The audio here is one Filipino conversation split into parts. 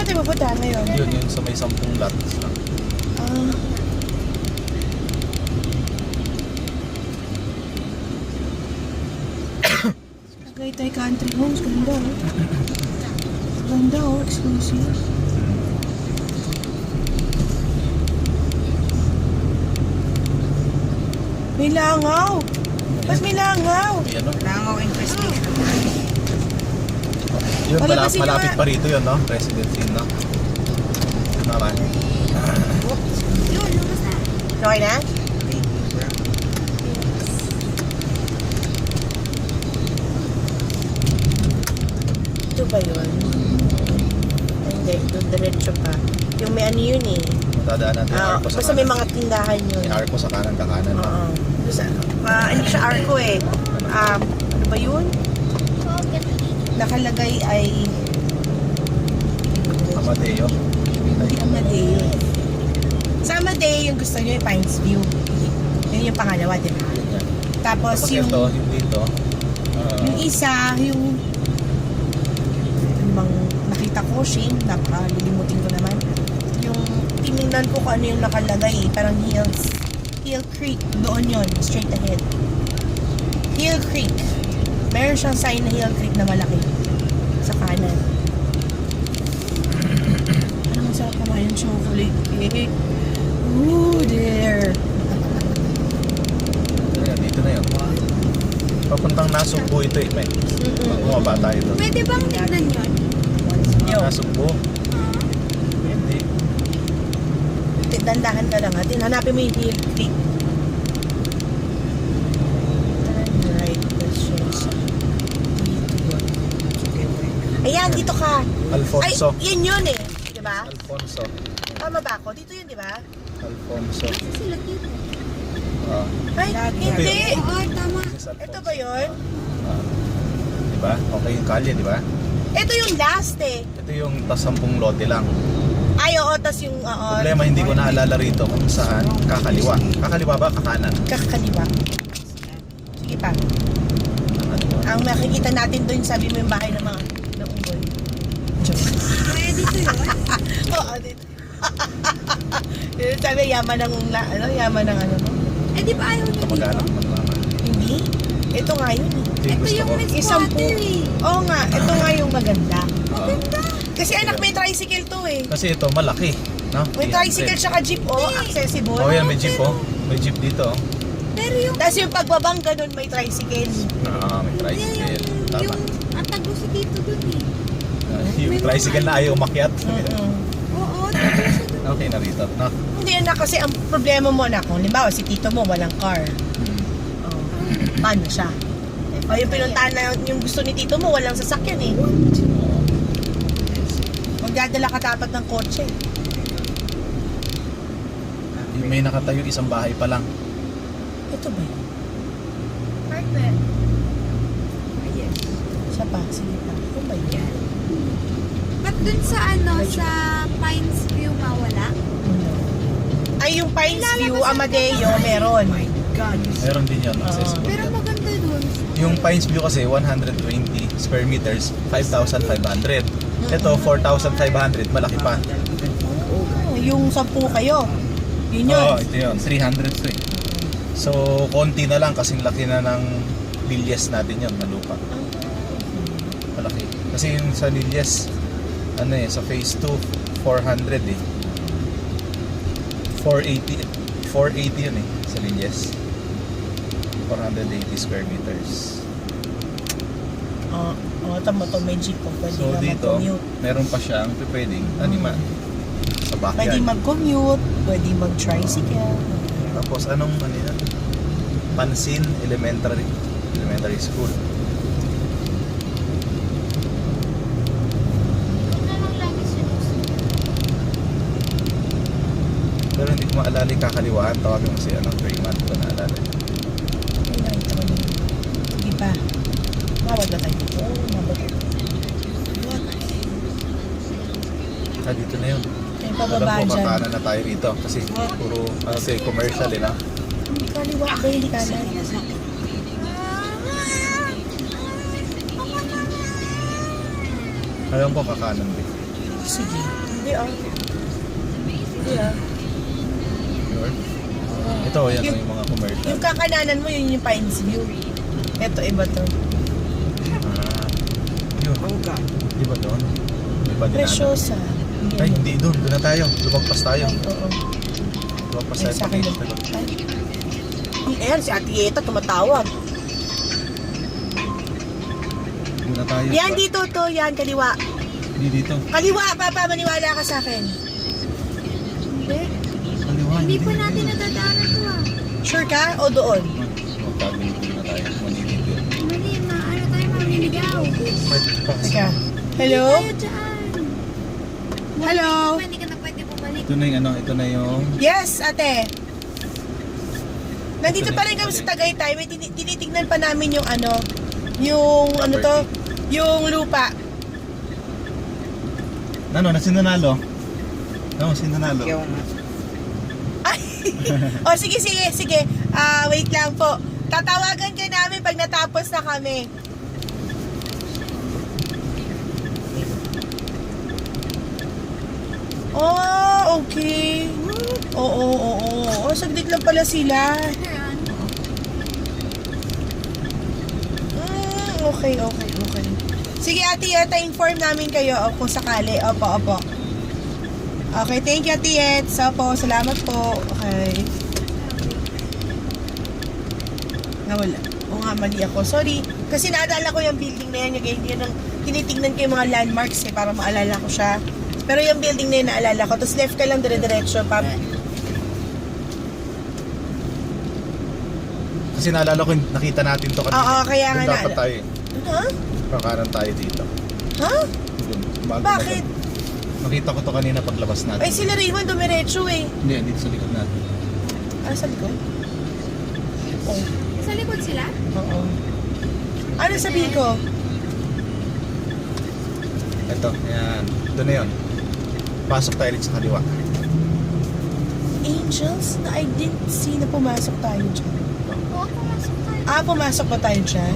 Saan tayo pupunta ngayon? Yun, yun sa may 10 lots lang. Tagaytay Country Homes. Ganda oh. Ganda oh. Exclusive. May langaw. Ba't may langaw? Yan, no? Langaw infestation. Yun, Wala kasi malapit naman. pa rito yun, no? Residency, no? Naman. Yun, lumabas na. Okay na? Ito ba yun? Ay, hindi. Doon diretso pa. Yung may ano yun eh. Dadaan natin yung arko sa Basta may kanan. mga tindahan yun. May arko sa kanan, kakanan. No? Oo. Ano siya arko eh. Ano ba yun? Nakalagay ay Amadeo. hindi Amadeo. Sa Amadeo yung gusto nyo yung Pines View. Yun yung pangalawa, di ba? Yan. Tapos Tapos yung, ito, yung dito. yung isa, yung ano bang nakita ko, Shane, nakalilimutin ko naman. Yung tinignan ko kung ano yung nakalagay eh. Parang Hill Creek. Doon yun, straight ahead. Hill Creek. Meron siyang sign na Hill Creek na malaki. Sa kanan. Parang masarap naman yung chocolate cake. Ooh, there. Ayan, dito na yun. Papuntang Nasugbu ito eh, may. Bumaba tayo doon. Pwede bang tignan yun? Yo. Nasugbu. Hindi. Dandahan ka lang ha. Hanapin mo yung Hill Creek. Turn right. Ayan, dito ka. Alfonso. Ay, yan yun eh. Diba? Alfonso. Tama ba ako? Dito yun, diba? Alfonso. Kasi sila dito. Ah, Ay, hindi. Oo, tama. this is Alfonso. Ito ba yun? Ah. Diba? Okay yung kalye, diba? Ito yung last eh. Ito yung tas 10 lote lang. Ay, oo, tas yung, Problema, hindi ko naalala rito kung saan kakaliwa. Kakaliwa ba? Kakanan? kakaliwa. Sige pa. Kakaliwa. Ang makikita natin doon, sabi mo yung bahay ng mga naunggoy. Kaya dito yun. Oo, dito. Yun, sabi, yaman ng, yaman ng ano mo. Eh, di ba ayaw niyo dito? Kamag-anak mo naman. Hindi. Ito nga yun eh. Ito yung Ito gusto yung ko. may Isang squatter eh. Oo nga, ito nga yung maganda. Ah. Kasi anak, may tricycle to eh. Kasi ito, malaki. No? May 300. tricycle tsaka jeep, oh, accessible. Oh, yan, may jeep oh. May jeep dito oh. Pero yung, Tapos yung pagbabang ganun, may tricycle. Ah, may tricycle. Tama. yung atagusi dito dun eh. Yung tricycle na ayaw umakyat. Oo, atagusi dun. Okay na rito. No? Hindi na kasi ang problema mo na kung limbawa si tito mo walang car. Oh, paano siya? O yung pinuntahan na yung gusto ni tito mo walang sasakyan eh. Magdadala ka dapat ng kotse. Yung may nakatayo isang bahay pa lang. Ito ba yun? Carpet. Yes. Siya pa, sige pa. Ito ba yan? Ba't dun sa ano, sa Pines View mawala? Ay, yung Pines View, Amadeo, meron. Meron din yun. Accessible. Pero maganda dun. Yung Pines View kasi 120 square meters, 5,500. Ito 4,500, malaki pa. Oh, yung 10 kayo. Yun yun. Oo, ito yun. 300 to eh. So, konti na lang kasing laki na ng Lilies natin yun, na lupa. Malaki. Kasi yung sa Lilies, ano eh, sa phase 2, 400 eh. 480 yun eh, sa Lilies. 480 square meters. Tama to, may jeep po. Pwede So ka dito, mag-commute. meron pa siyang pwedeng animal sa Pwede backyard. mag-commute, pwede mag-tricycle. Tapos anong ano yan? Pansin Elementary School. Pero hindi ko maalala yung kakaliwaan. Tawagin mo si Raymond ko naalala. Ay, nakita ko yun. Sige pa. Mawad na tayo. Oo, mawad tayo. Dito na yun. May Alam pababa ko, dyan. kakanan na tayo rito. Kasi puro, ano to eh, commercial eh na. Hindi kaliwa ba? Hindi kanan. Alam ko kakanan din. Sige. Hindi Hindi Sure. Ito, yan yung mga commercial. Yung kakananan mo, yun yung Pines View. Ito, iba to. Yun. Di ba doon? Di ba dinaanan? Preciosa. Ay, hindi doon. Doon na tayo. Lumagpas tayo. Ay, oo. Lumagpas Ay, tayo. sa akin Pag- lang. Ay. Ayan, si Ate Yeta tumatawag. Doon na tayo. Yan, dito to. Yan, kaliwa. Hindi dito. Kaliwa, Papa. Maniwala ka sa akin. Hindi. Kaliwa. Hindi pa natin nadadaanan to ah. Sure ka? O doon? Magkabilitin na tayo. Manilid yun. Mali, ano tayo mamiligaw. Teka. Hello? Tayo dyan. Hello? Hindi ka na pwede bumalik. Ito na yung ano. Ito na yung... Yes, ate. Nandito pa rin kami sa Tagaytay. May tinitignan pa namin yung ano, yung ano to, yung lupa. Ano? Nasinanalo? Ano? Sinanalo? Ay! O sige. Wait lang po. Tatawagan ka namin pag natapos na kami. Oh, okay. Oo. Saglit lang pala sila. Ayan. Okay. Sige, Ate Yeta, inform namin kayo kung sakali. Opo. Okay, thank you, Ate Yet. Opo, salamat po. Okay. Nawala. Oo nga, mali ako. Sorry. Kasi naadala ko yung building na yan. Yun ang tinitingnan ko yung mga landmarks para maalala ko siya. Pero yung building na yun, naalala ko. Tapos left ka lang dire-diretso. Kasi naalala ko, nakita natin to kanina. Oo, kaya nga Doon dapat naalala. tayo. Ha? Kakanan tayo dito. Ha? Doon. Bago Bakit? Nakita ko to kanina paglabas natin. Ay, sila Raymond dumiretso eh. Hindi, dito sa likod natin. Saan ko? Oh. Sa likod sila? Oo. Ano sabihin ko? Ito, yan. Doon na yun. Pasok tayo dito sa kaliwa. Angels na I didn't see na pumasok tayo dyan. Oo, pumasok tayo. Pumasok ba tayo dyan?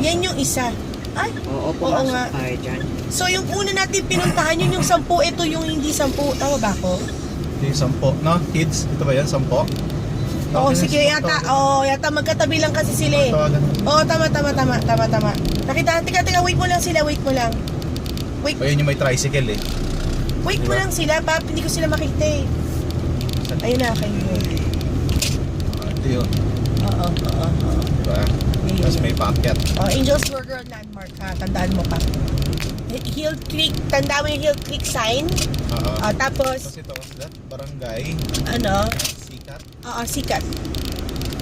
Yan yung isa. Ay, Oo, oo pumasok nga. tayo dyan. So yung una natin pinuntahan yun yung 10, ito yung hindi 10. Tama ba ako? Ito yung 10. No? Kids? Ito ba yan? 10? Oo, sige yata. Yata magkatabi lang kasi sila eh. Tawagan. Oo, tama. Nakita, teka, wait mo lang sila, wait mo lang. O yun yung may tricycle eh. Wait mo Diba? lang sila, hindi ko sila makita eh. Ayun na, kayo. Ito yun. Oo. Diba? Tapos may paakyat. Angels Burger Landmark ha, tandaan mo pa. Hill Creek, tanda mo yung Hill Creek sign. Oo. Tapos, Tapos ito, what's that? Barangay. Sikat. Sikat.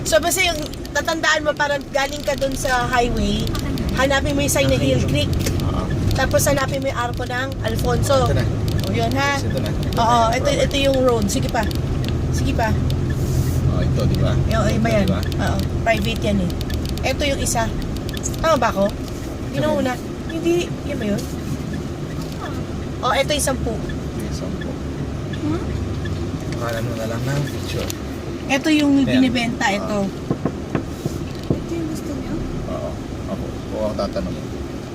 So basta yung tatandaan mo parang galing ka dun sa highway, hanapin mo yung sign na Hill Creek. Oo. Tapos hanapin mo yung arko ng Alfonso. Ito na. O yun ha. Ito na. Oo, ito yung road. Sige pa. Oh, ito, di ba? Iba yan. Diba? Oo, private yan eh. Ito yung isa. Tama ba ako? Yun ang una. Hindi, yun ba yun? Ito yung 10. Ito yung 10. Makalan mo na lang ng picture. Ito yung Ayan. binibenta, ito. Ito yung gusto niyo? Oo. Ako ang tatanong.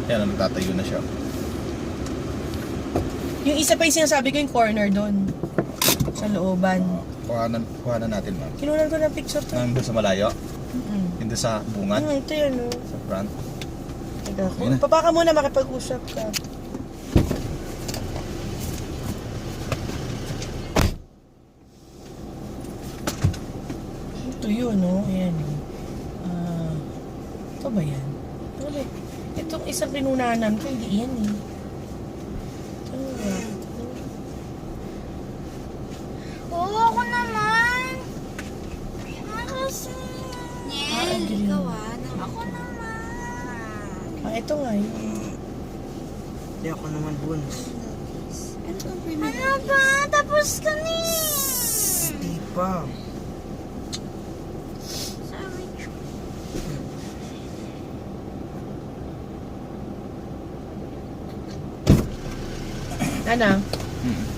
Yan, nagtatayo na siya. Yung isa pa yung sinasabi ko yung corner doon. Sa looban. Kuhanan natin, ma'am. Kinunan ko ng picture to. Nandun sa malayo. Mm-mm. Hindi sa bungat. Ito yan oh. Sa front. Teka, Ayun na. papa ka muna makipag-usap ka. Ito yun, no? Ayan. Ito ba yan? Ito ba? Itong isang pinunanan ko, hindi yan eh. Ito ba? Oo, ako naman. Kasi... Niel, agree. ikaw Ako naman. Ito nga yun. Hindi ako naman buns. Ano ba? Tapos ka na eh. Hindi pa. Sorry. Ano? Hmm.